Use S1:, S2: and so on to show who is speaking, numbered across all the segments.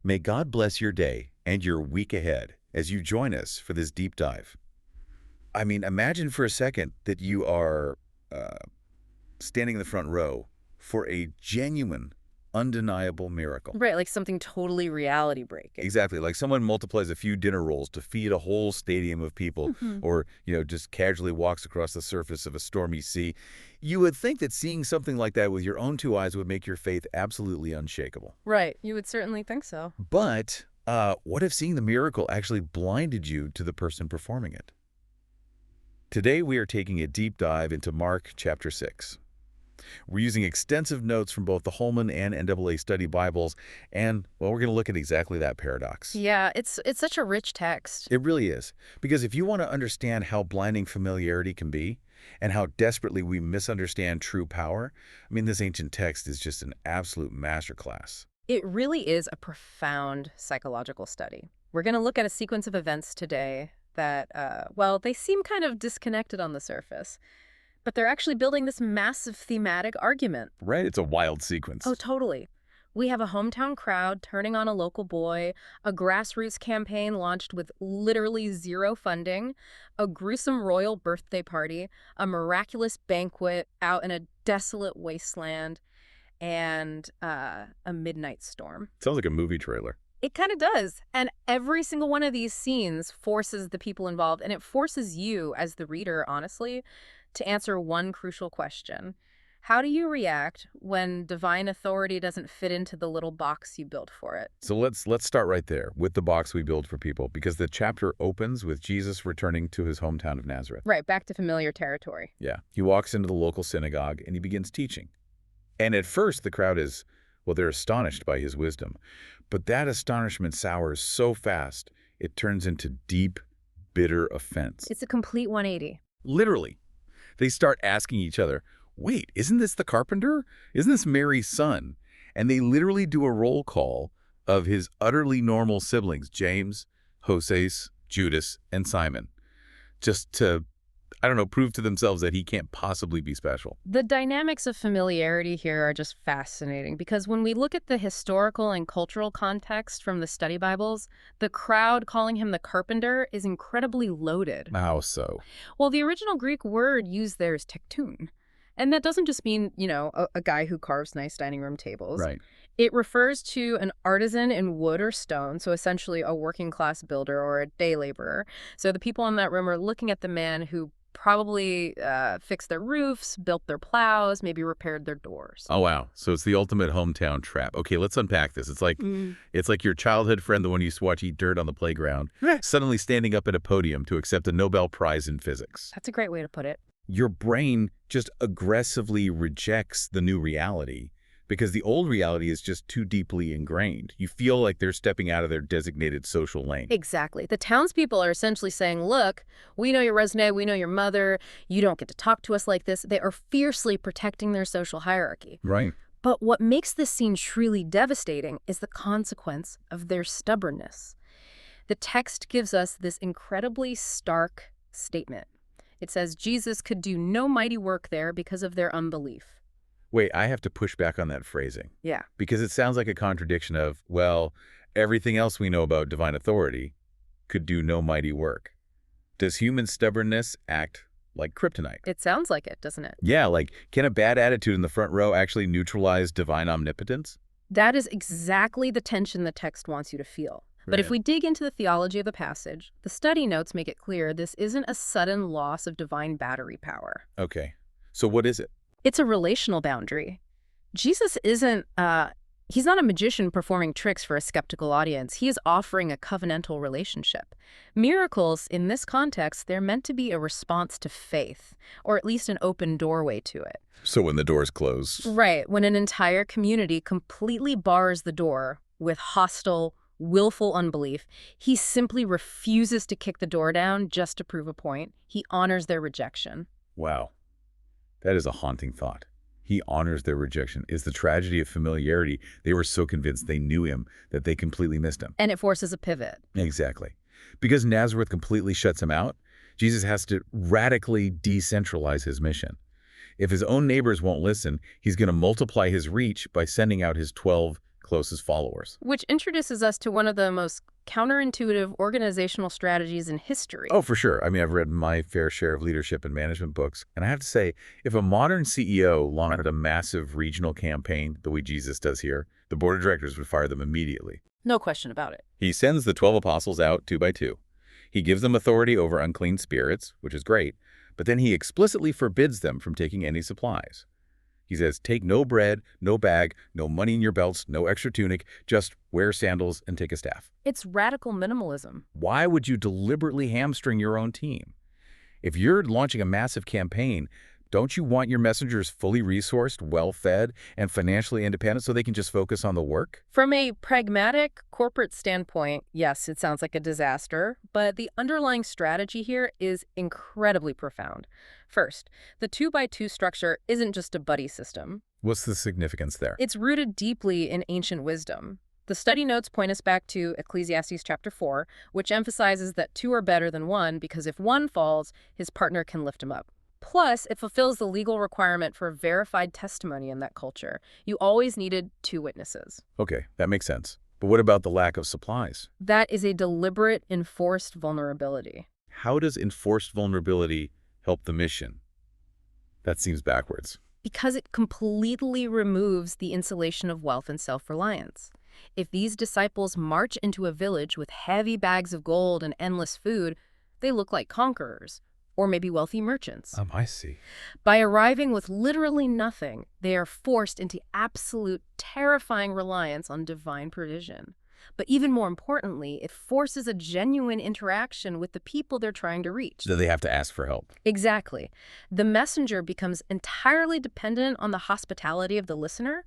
S1: May God bless your day and your week ahead as you join us for this deep dive. I mean, imagine for a second that you are standing in the front row for a genuine, undeniable miracle.
S2: Right, like something totally reality breaking.
S1: Exactly, like someone multiplies a few dinner rolls to feed a whole stadium of people, or, just casually walks across the surface of a stormy sea. You would think that seeing something like that with your own two eyes would make your faith absolutely unshakable.
S2: Right, you would certainly think so.
S1: But what if seeing the miracle actually blinded you to the person performing it? Today we are taking a deep dive into Mark chapter 6. We're using extensive notes from both the Holman and NAA Study Bibles, and, well, we're going to look at exactly that paradox.
S2: Yeah, it's such a rich text.
S1: It really is. Because if you want to understand how blinding familiarity can be, and how desperately we misunderstand true power, I mean, this ancient text is just an absolute masterclass.
S2: It really is a profound psychological study. We're going to look at a sequence of events today that, they seem kind of disconnected on the surface. But they're actually building this massive thematic argument.
S1: Right? It's a wild sequence.
S2: Oh, totally. We have a hometown crowd turning on a local boy, a grassroots campaign launched with literally zero funding, a gruesome royal birthday party, a miraculous banquet out in a desolate wasteland, and a midnight storm.
S1: Sounds like a movie trailer.
S2: It kind of does. And every single one of these scenes forces the people involved, and it forces you as the reader, honestly, to answer one crucial question. How do you react when divine authority doesn't fit into the little box you built for it?
S1: So let's start right there with the box we build for people, because the chapter opens with Jesus returning to his hometown of Nazareth.
S2: Right, back to familiar territory.
S1: Yeah. He walks into the local synagogue and he begins teaching. And at first the crowd is, they're astonished by his wisdom. But that astonishment sours so fast, it turns into deep, bitter offense.
S2: It's a complete 180.
S1: Literally. They start asking each other, wait, isn't this the carpenter? Isn't this Mary's son? And they literally do a roll call of his utterly normal siblings, James, Joses, Judas, and Simon, just to, prove to themselves that he can't possibly be special.
S2: The dynamics of familiarity here are just fascinating because when we look at the historical and cultural context from the study Bibles, the crowd calling him the carpenter is incredibly loaded.
S1: How so?
S2: Well, the original Greek word used there is tekton. And that doesn't just mean, a guy who carves nice dining room tables.
S1: Right.
S2: It refers to an artisan in wood or stone, so essentially a working class builder or a day laborer. So the people in that room are looking at the man who probably fixed their roofs, built their plows, maybe repaired their doors.
S1: Oh, wow. So it's the ultimate hometown trap. Okay, let's unpack this. It's like your childhood friend, the one you used to watch eat dirt on the playground, suddenly standing up at a podium to accept a Nobel Prize in physics.
S2: That's a great way to put it.
S1: Your brain just aggressively rejects the new reality because the old reality is just too deeply ingrained. You feel like they're stepping out of their designated social lane.
S2: Exactly. The townspeople are essentially saying, look, we know your resume, we know your mother, you don't get to talk to us like this. They are fiercely protecting their social hierarchy.
S1: Right.
S2: But what makes this scene truly devastating is the consequence of their stubbornness. The text gives us this incredibly stark statement. It says Jesus could do no mighty work there because of their unbelief.
S1: Wait, I have to push back on that phrasing.
S2: Yeah.
S1: Because it sounds like a contradiction of, everything else we know about divine authority could do no mighty work. Does human stubbornness act like kryptonite?
S2: It sounds like it, doesn't it?
S1: Yeah, can a bad attitude in the front row actually neutralize divine omnipotence?
S2: That is exactly the tension the text wants you to feel. But if we dig into the theology of the passage, the study notes make it clear this isn't a sudden loss of divine battery power.
S1: Okay. So what is it?
S2: It's a relational boundary. Jesus isn't, he's not a magician performing tricks for a skeptical audience. He is offering a covenantal relationship. Miracles, in this context, they're meant to be a response to faith, or at least an open doorway to it.
S1: So when the doors close.
S2: Right. When an entire community completely bars the door with hostile, willful unbelief, he simply refuses to kick the door down just to prove a point. He honors their rejection.
S1: Wow. That is a haunting thought. He honors their rejection. It's the tragedy of familiarity. They were so convinced they knew him that they completely missed him.
S2: And it forces a pivot.
S1: Exactly. Because Nazareth completely shuts him out, Jesus has to radically decentralize his mission. If his own neighbors won't listen, he's going to multiply his reach by sending out his 12 closest followers.
S2: Which introduces us to one of the most counterintuitive organizational strategies in history.
S1: Oh, for sure. I mean, I've read my fair share of leadership and management books, and I have to say, if a modern CEO launched a massive regional campaign the way Jesus does here, the board of directors would fire them immediately.
S2: No question about it.
S1: He sends the 12 apostles out 2 by 2. He gives them authority over unclean spirits, which is great, but then he explicitly forbids them from taking any supplies. He says, take no bread, no bag, no money in your belts, no extra tunic, just wear sandals and take a staff.
S2: It's radical minimalism.
S1: Why would you deliberately hamstring your own team? If you're launching a massive campaign, don't you want your messengers fully resourced, well-fed, and financially independent so they can just focus on the work?
S2: From a pragmatic corporate standpoint, yes, it sounds like a disaster, but the underlying strategy here is incredibly profound. First, the 2 by 2 structure isn't just a buddy system.
S1: What's the significance there?
S2: It's rooted deeply in ancient wisdom. The study notes point us back to Ecclesiastes chapter 4, which emphasizes that 2 are better than 1 because if one falls, his partner can lift him up. Plus, it fulfills the legal requirement for verified testimony in that culture. You always needed 2 witnesses.
S1: Okay, that makes sense. But what about the lack of supplies?
S2: That is a deliberate, enforced vulnerability.
S1: How does enforced vulnerability help the mission? That seems backwards.
S2: Because it completely removes the insulation of wealth and self-reliance. If these disciples march into a village with heavy bags of gold and endless food, they look like conquerors. Or maybe wealthy merchants.
S1: I see.
S2: By arriving with literally nothing, they are forced into absolute, terrifying reliance on divine provision. But even more importantly, it forces a genuine interaction with the people they're trying to reach.
S1: So they have to ask for help.
S2: Exactly. The messenger becomes entirely dependent on the hospitality of the listener.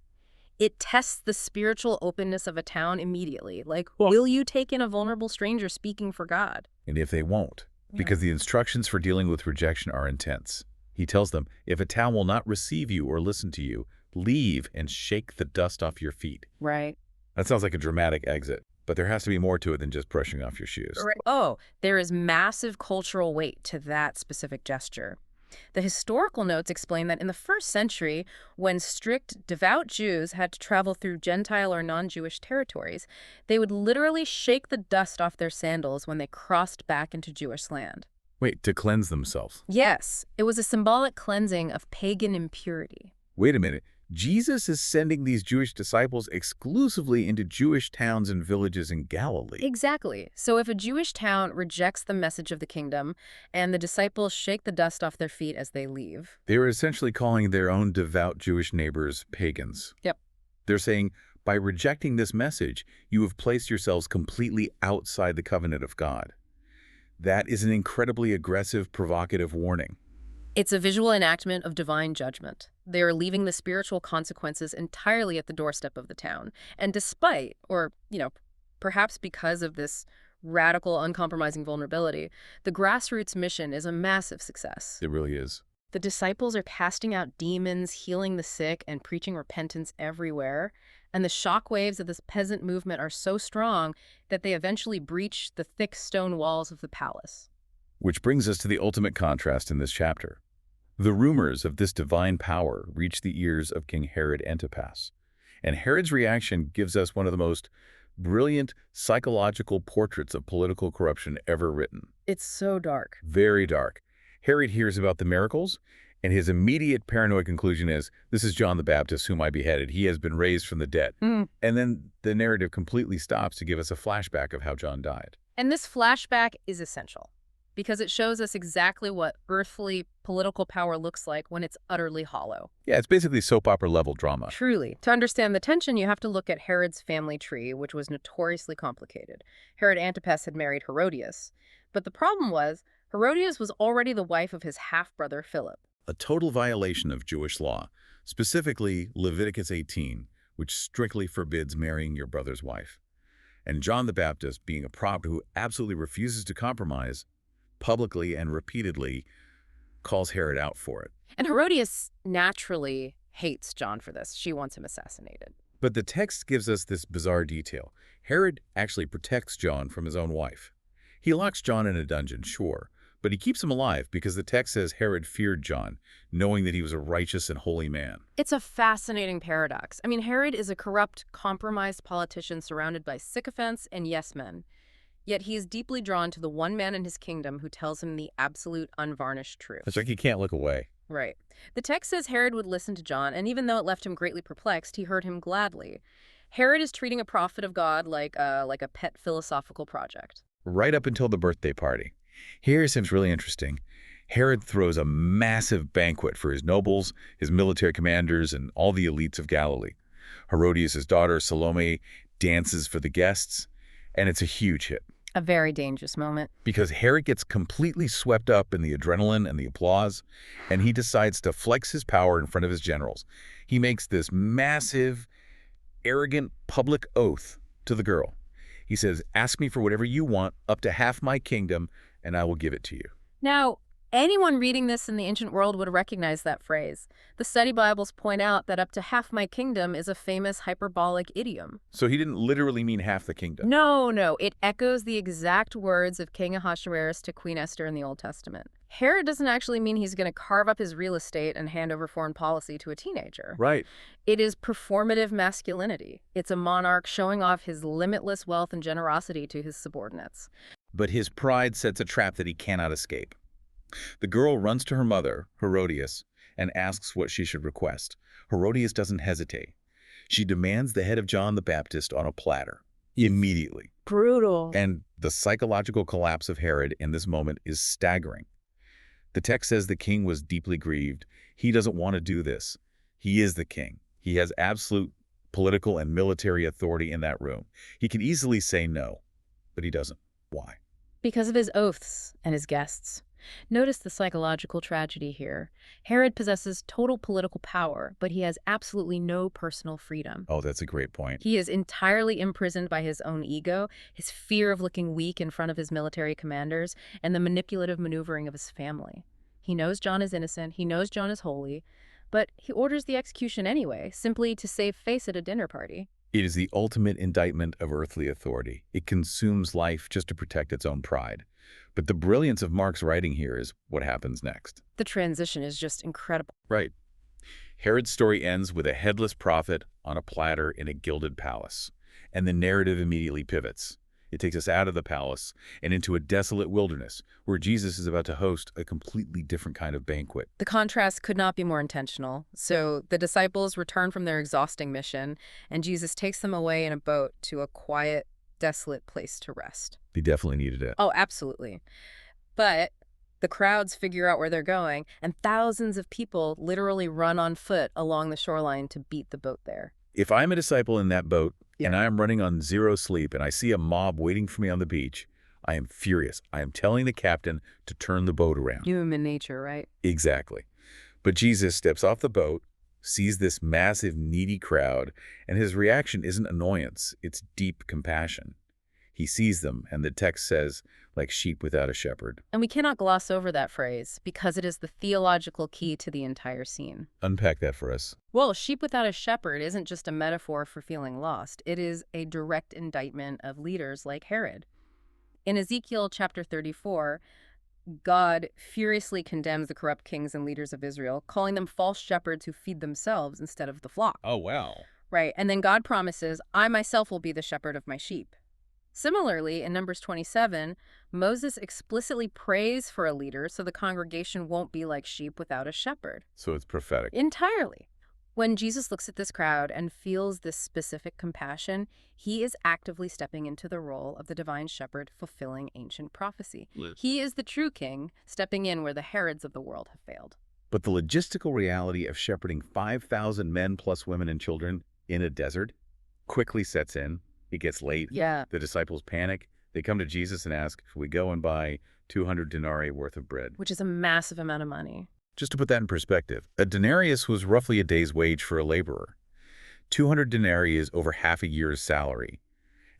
S2: It tests the spiritual openness of a town immediately. Like, will you take in a vulnerable stranger speaking for God?
S1: And if they won't? Because the instructions for dealing with rejection are intense. He tells them, if a town will not receive you or listen to you, leave and shake the dust off your feet.
S2: Right.
S1: That sounds like a dramatic exit, but there has to be more to it than just brushing off your shoes.
S2: Right. Oh, there is massive cultural weight to that specific gesture. The historical notes explain that in the 1st century, when strict, devout Jews had to travel through Gentile or non-Jewish territories, they would literally shake the dust off their sandals when they crossed back into Jewish land.
S1: Wait, to cleanse themselves?
S2: Yes, it was a symbolic cleansing of pagan impurity.
S1: Wait a minute. Jesus is sending these Jewish disciples exclusively into Jewish towns and villages in Galilee.
S2: Exactly. So if a Jewish town rejects the message of the kingdom and the disciples shake the dust off their feet as they leave.
S1: They are essentially calling their own devout Jewish neighbors pagans.
S2: Yep.
S1: They're saying, by rejecting this message, you have placed yourselves completely outside the covenant of God. That is an incredibly aggressive, provocative warning.
S2: It's a visual enactment of divine judgment. They are leaving the spiritual consequences entirely at the doorstep of the town. And despite, or, perhaps because of this radical, uncompromising vulnerability, the grassroots mission is a massive success.
S1: It really is.
S2: The disciples are casting out demons, healing the sick, and preaching repentance everywhere. And the shockwaves of this peasant movement are so strong that they eventually breach the thick stone walls of the palace.
S1: Which brings us to the ultimate contrast in this chapter. The rumors of this divine power reach the ears of King Herod Antipas. And Herod's reaction gives us one of the most brilliant psychological portraits of political corruption ever written.
S2: It's so dark.
S1: Very dark. Herod hears about the miracles, and his immediate paranoid conclusion is, this is John the Baptist whom I beheaded. He has been raised from the dead. And then the narrative completely stops to give us a flashback of how John died.
S2: And this flashback is essential, because it shows us exactly what earthly political power looks like when it's utterly hollow.
S1: Yeah, it's basically soap opera level drama.
S2: Truly. To understand the tension, you have to look at Herod's family tree, which was notoriously complicated. Herod Antipas had married Herodias. But the problem was, Herodias was already the wife of his half-brother Philip.
S1: A total violation of Jewish law, specifically Leviticus 18, which strictly forbids marrying your brother's wife. And John the Baptist, being a prophet who absolutely refuses to compromise, publicly and repeatedly calls Herod out for it.
S2: And Herodias naturally hates John for this. She wants him assassinated.
S1: But the text gives us this bizarre detail. Herod actually protects John from his own wife. He locks John in a dungeon, sure, But he keeps him alive because the text says Herod feared John, knowing that he was a righteous and holy man.
S2: It's a fascinating paradox. I mean, Herod is a corrupt, compromised politician surrounded by sycophants and yes-men. Yet he is deeply drawn to the one man in his kingdom who tells him the absolute, unvarnished truth.
S1: It's like he can't look away.
S2: Right. The text says Herod would listen to John, and even though it left him greatly perplexed, he heard him gladly. Herod is treating a prophet of God like a pet philosophical project.
S1: Right up until the birthday party. Here seems really interesting. Herod throws a massive banquet for his nobles, his military commanders, and all the elites of Galilee. Herodias' daughter, Salome, dances for the guests, and it's a huge hit.
S2: A very dangerous moment.
S1: Because Herod gets completely swept up in the adrenaline and the applause, and he decides to flex his power in front of his generals. He makes this massive, arrogant public oath to the girl. He says, "Ask me for whatever you want, up to half my kingdom, and I will give it to you."
S2: Now, anyone reading this in the ancient world would recognize that phrase. The study Bibles point out that up to half my kingdom is a famous hyperbolic idiom.
S1: So he didn't literally mean half the kingdom.
S2: No. It echoes the exact words of King Ahasuerus to Queen Esther in the Old Testament. Herod doesn't actually mean he's going to carve up his real estate and hand over foreign policy to a teenager.
S1: Right.
S2: It is performative masculinity. It's a monarch showing off his limitless wealth and generosity to his subordinates.
S1: But his pride sets a trap that he cannot escape. The girl runs to her mother, Herodias, and asks what she should request. Herodias doesn't hesitate. She demands the head of John the Baptist on a platter, immediately.
S2: Brutal.
S1: And the psychological collapse of Herod in this moment is staggering. The text says the king was deeply grieved. He doesn't want to do this. He is the king. He has absolute political and military authority in that room. He can easily say no, but he doesn't. Why?
S2: Because of his oaths and his guests. Notice the psychological tragedy here. Herod possesses total political power, but he has absolutely no personal freedom.
S1: Oh, that's a great point.
S2: He is entirely imprisoned by his own ego, his fear of looking weak in front of his military commanders, and the manipulative maneuvering of his family. He knows John is innocent, he knows John is holy, but he orders the execution anyway, simply to save face at a dinner party.
S1: It is the ultimate indictment of earthly authority. It consumes life just to protect its own pride. But the brilliance of Mark's writing here is what happens next.
S2: The transition is just incredible.
S1: Right. Herod's story ends with a headless prophet on a platter in a gilded palace. And the narrative immediately pivots. It takes us out of the palace and into a desolate wilderness where Jesus is about to host a completely different kind of banquet.
S2: The contrast could not be more intentional. So the disciples return from their exhausting mission, and Jesus takes them away in a boat to a quiet, desolate place to rest.
S1: They definitely needed it.
S2: Oh, absolutely. But the crowds figure out where they're going, and thousands of people literally run on foot along the shoreline to beat the boat there.
S1: If I'm a disciple in that boat, and I am running on zero sleep, and I see a mob waiting for me on the beach, I am furious. I am telling the captain to turn the boat around.
S2: Human nature, right?
S1: Exactly. But Jesus steps off the boat, sees this massive, needy crowd, and his reaction isn't annoyance, it's deep compassion. He sees them, and the text says, like sheep without a shepherd.
S2: And we cannot gloss over that phrase, because it is the theological key to the entire scene.
S1: Unpack that for us.
S2: Well, sheep without a shepherd isn't just a metaphor for feeling lost. It is a direct indictment of leaders like Herod. In Ezekiel chapter 34, God furiously condemns the corrupt kings and leaders of Israel, calling them false shepherds who feed themselves instead of the flock.
S1: Oh, wow.
S2: Right, and then God promises, I myself will be the shepherd of my sheep. Similarly, in Numbers 27, Moses explicitly prays for a leader so the congregation won't be like sheep without a shepherd.
S1: So it's prophetic.
S2: Entirely. When Jesus looks at this crowd and feels this specific compassion, he is actively stepping into the role of the divine shepherd fulfilling ancient prophecy. He is the true king, stepping in where the Herods of the world have failed.
S1: But the logistical reality of shepherding 5,000 men plus women and children in a desert quickly sets in. It gets late.
S2: Yeah.
S1: The disciples panic. They come to Jesus and ask, should we go and buy 200 denarii worth of bread?
S2: Which is a massive amount of money.
S1: Just to put that in perspective, a denarius was roughly a day's wage for a laborer. 200 denarii is over half a year's salary.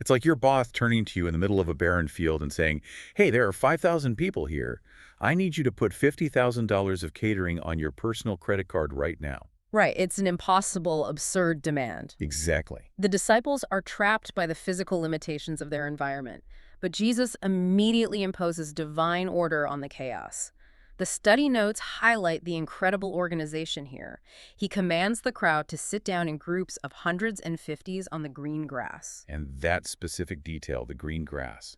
S1: It's like your boss turning to you in the middle of a barren field and saying, hey, there are 5,000 people here. I need you to put $50,000 of catering on your personal credit card right now.
S2: Right, it's an impossible, absurd demand.
S1: Exactly.
S2: The disciples are trapped by the physical limitations of their environment, But Jesus immediately imposes divine order on the chaos. The study notes highlight the incredible organization here. He commands the crowd to sit down in groups of hundreds and fifties on the green grass.
S1: And that specific detail, the green grass,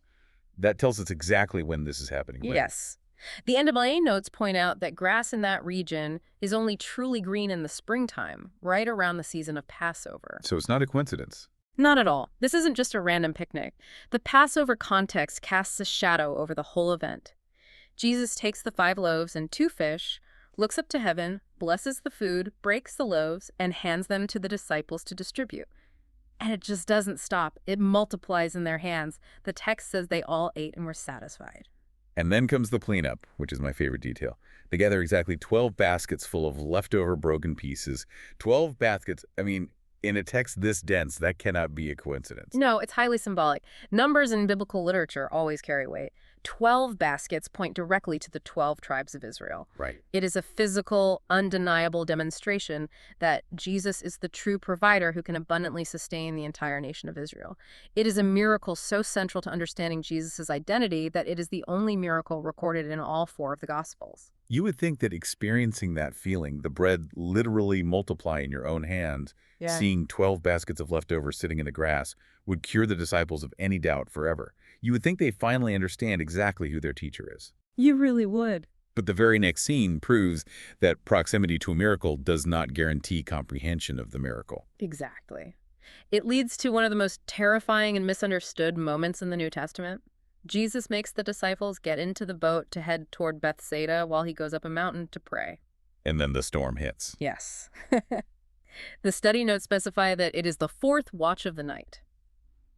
S1: that tells us exactly when this is happening. When?
S2: Yes. The NAA notes point out that grass in that region is only truly green in the springtime, right around the season of Passover.
S1: So it's not a coincidence.
S2: Not at all. This isn't just a random picnic. The Passover context casts a shadow over the whole event. Jesus takes the 5 loaves and 2 fish, looks up to heaven, blesses the food, breaks the loaves, and hands them to the disciples to distribute. And it just doesn't stop. It multiplies in their hands. The text says they all ate and were satisfied.
S1: And then comes the cleanup, which is my favorite detail. They gather exactly 12 baskets full of leftover broken pieces. 12 baskets, I mean, in a text this dense, that cannot be a coincidence.
S2: No, it's highly symbolic. Numbers in biblical literature always carry weight. 12 baskets point directly to the 12 tribes of Israel.
S1: Right.
S2: It is a physical, undeniable demonstration that Jesus is the true provider who can abundantly sustain the entire nation of Israel. It is a miracle so central to understanding Jesus' identity that it is the only miracle recorded in all 4 of the Gospels.
S1: You would think that experiencing that feeling, the bread literally multiply in your own hand, seeing 12 baskets of leftovers sitting in the grass, would cure the disciples of any doubt forever. You would think they finally understand exactly who their teacher is.
S2: You really would.
S1: But the very next scene proves that proximity to a miracle does not guarantee comprehension of the miracle.
S2: Exactly. It leads to one of the most terrifying and misunderstood moments in the New Testament. Jesus makes the disciples get into the boat to head toward Bethsaida while he goes up a mountain to pray.
S1: And then the storm hits.
S2: Yes. The study notes specify that it is the 4th watch of the night.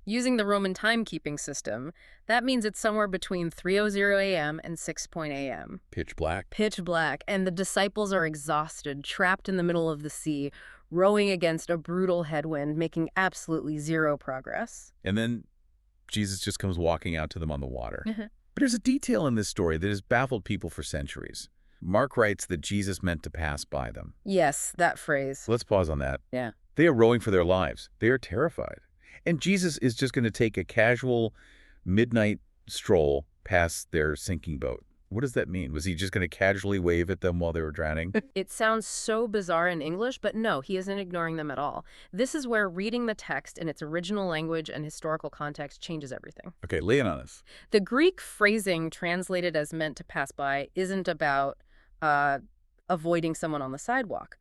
S2: Using the Roman timekeeping system, that means it's somewhere between 3:00 a.m. and 6:00 a.m.
S1: Pitch black.
S2: Pitch black, and the disciples are exhausted, trapped in the middle of the sea, rowing against a brutal headwind, making absolutely zero progress.
S1: And then Jesus just comes walking out to them on the water.
S2: Mhm.
S1: But there's a detail in this story that has baffled people for centuries. Mark writes that Jesus meant to pass by them.
S2: Yes, that phrase.
S1: Let's pause on that.
S2: Yeah.
S1: They are rowing for their lives. They are terrified. And Jesus is just going to take a casual midnight stroll past their sinking boat. What does that mean? Was he just going to casually wave at them while they were drowning?
S2: It sounds so bizarre in English, but no, he isn't ignoring them at all. This is where reading the text in its original language and historical context changes everything.
S1: Okay, lay it on us.
S2: The Greek phrasing translated as meant to pass by isn't about avoiding someone on the sidewalk.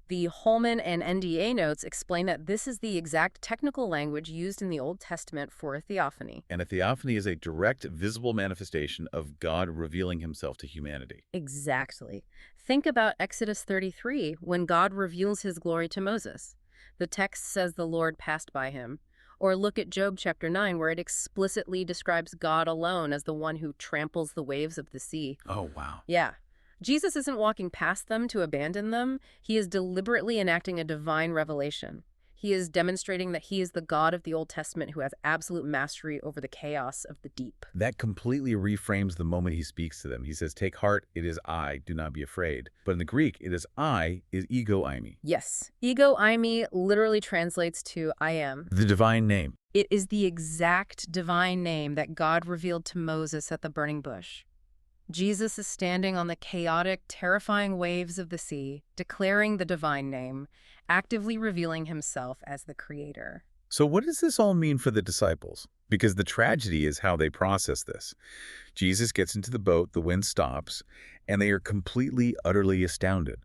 S2: The Holman and NDA notes explain that this is the exact technical language used in the Old Testament for a theophany.
S1: And a theophany is a direct, visible manifestation of God revealing himself to humanity.
S2: Exactly. Think about Exodus 33, when God reveals his glory to Moses. The text says the Lord passed by him. Or look at Job chapter 9, where it explicitly describes God alone as the one who tramples the waves of the sea.
S1: Oh, wow.
S2: Yeah. Jesus isn't walking past them to abandon them. He is deliberately enacting a divine revelation. He is demonstrating that he is the God of the Old Testament who has absolute mastery over the chaos of the deep.
S1: That completely reframes the moment he speaks to them. He says, "Take heart, it is I, do not be afraid." But in the Greek, it is I, is ego eimi.
S2: Yes. Ego eimi literally translates to I am.
S1: The divine name.
S2: It is the exact divine name that God revealed to Moses at the burning bush. Jesus is standing on the chaotic, terrifying waves of the sea, declaring the divine name, actively revealing himself as the creator.
S1: So what does this all mean for the disciples? Because the tragedy is how they process this. Jesus gets into the boat, the wind stops, and they are completely, utterly astounded.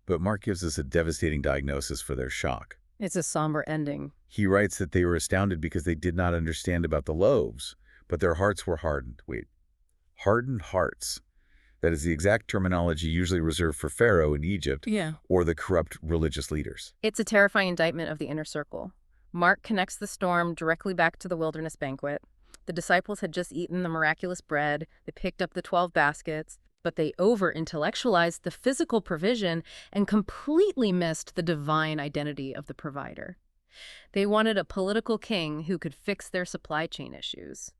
S1: But Mark gives us a devastating diagnosis for their shock.
S2: It's a somber ending.
S1: He writes that they were astounded because they did not understand about the loaves, but their hearts were hardened. Wait. Hardened hearts. That is the exact terminology usually reserved for Pharaoh in Egypt or the corrupt religious leaders.
S2: It's a terrifying indictment of the inner circle. Mark connects the storm directly back to the wilderness banquet. The disciples had just eaten the miraculous bread. They picked up the 12 baskets, but they over-intellectualized the physical provision and completely missed the divine identity of the provider. They wanted a political king who could fix their supply chain issues.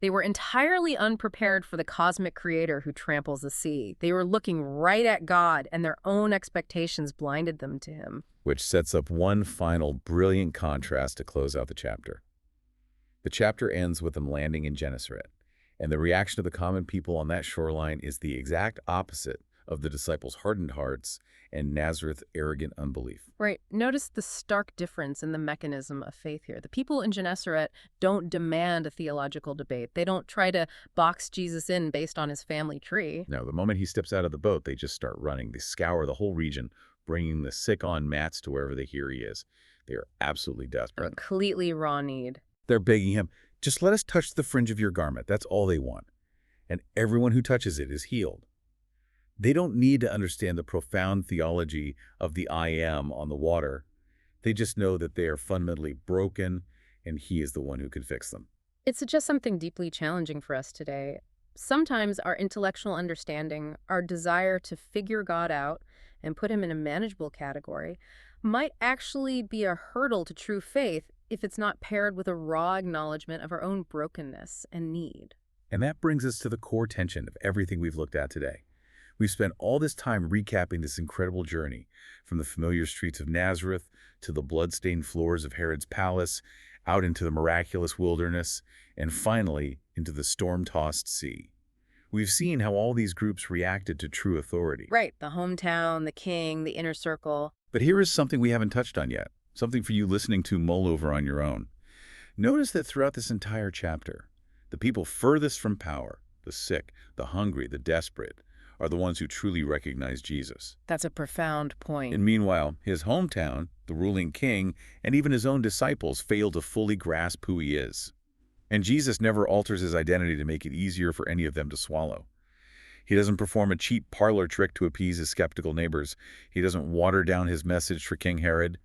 S2: They were entirely unprepared for the cosmic creator who tramples the sea. They were looking right at God, and their own expectations blinded them to him.
S1: Which sets up one final brilliant contrast to close out the chapter. The chapter ends with them landing in Gennesaret, and the reaction of the common people on that shoreline is the exact opposite of the disciples' hardened hearts and Nazareth's arrogant unbelief.
S2: Right. Notice the stark difference in the mechanism of faith here. The people in Gennesaret don't demand a theological debate. They don't try to box Jesus in based on his family tree.
S1: Now, the moment he steps out of the boat, they just start running. They scour the whole region, bringing the sick on mats to wherever they hear he is. They are absolutely desperate.
S2: Completely raw need.
S1: They're begging him, just let us touch the fringe of your garment. That's all they want. And everyone who touches it is healed. They don't need to understand the profound theology of the I am on the water. They just know that they are fundamentally broken, and he is the one who can fix them.
S2: It suggests something deeply challenging for us today. Sometimes our intellectual understanding, our desire to figure God out and put him in a manageable category, might actually be a hurdle to true faith if it's not paired with a raw acknowledgement of our own brokenness and need.
S1: And that brings us to the core tension of everything we've looked at today. We've spent all this time recapping this incredible journey, from the familiar streets of Nazareth to the blood-stained floors of Herod's palace, out into the miraculous wilderness, and finally into the storm-tossed sea. We've seen how all these groups reacted to true authority.
S2: Right, the hometown, the king, the inner circle.
S1: But here is something we haven't touched on yet, something for you listening to mull over on your own. Notice that throughout this entire chapter, the people furthest from power, the sick, the hungry, the desperate, are the ones who truly recognize Jesus.
S2: That's a profound point.
S1: And meanwhile, his hometown, the ruling king, and even his own disciples fail to fully grasp who he is. And Jesus never alters his identity to make it easier for any of them to swallow. He doesn't perform a cheap parlor trick to appease his skeptical neighbors. He doesn't water down his message for King Herod.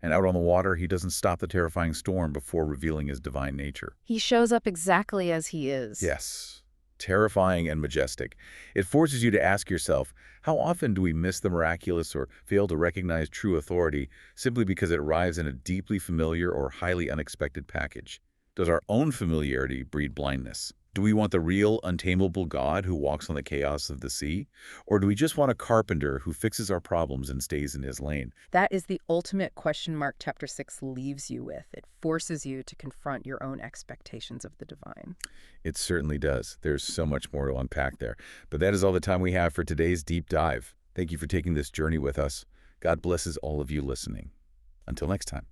S1: And out on the water, he doesn't stop the terrifying storm before revealing his divine nature.
S2: He shows up exactly as he is.
S1: Yes. Terrifying and majestic. It forces you to ask yourself, how often do we miss the miraculous or fail to recognize true authority simply because it arrives in a deeply familiar or highly unexpected package? Does our own familiarity breed blindness? Do we want the real, untamable God who walks on the chaos of the sea? Or do we just want a carpenter who fixes our problems and stays in his lane?
S2: That is the ultimate question mark chapter 6 leaves you with. It forces you to confront your own expectations of the divine.
S1: It certainly does. There's so much more to unpack there. But that is all the time we have for today's deep dive. Thank you for taking this journey with us. God blesses all of you listening. Until next time.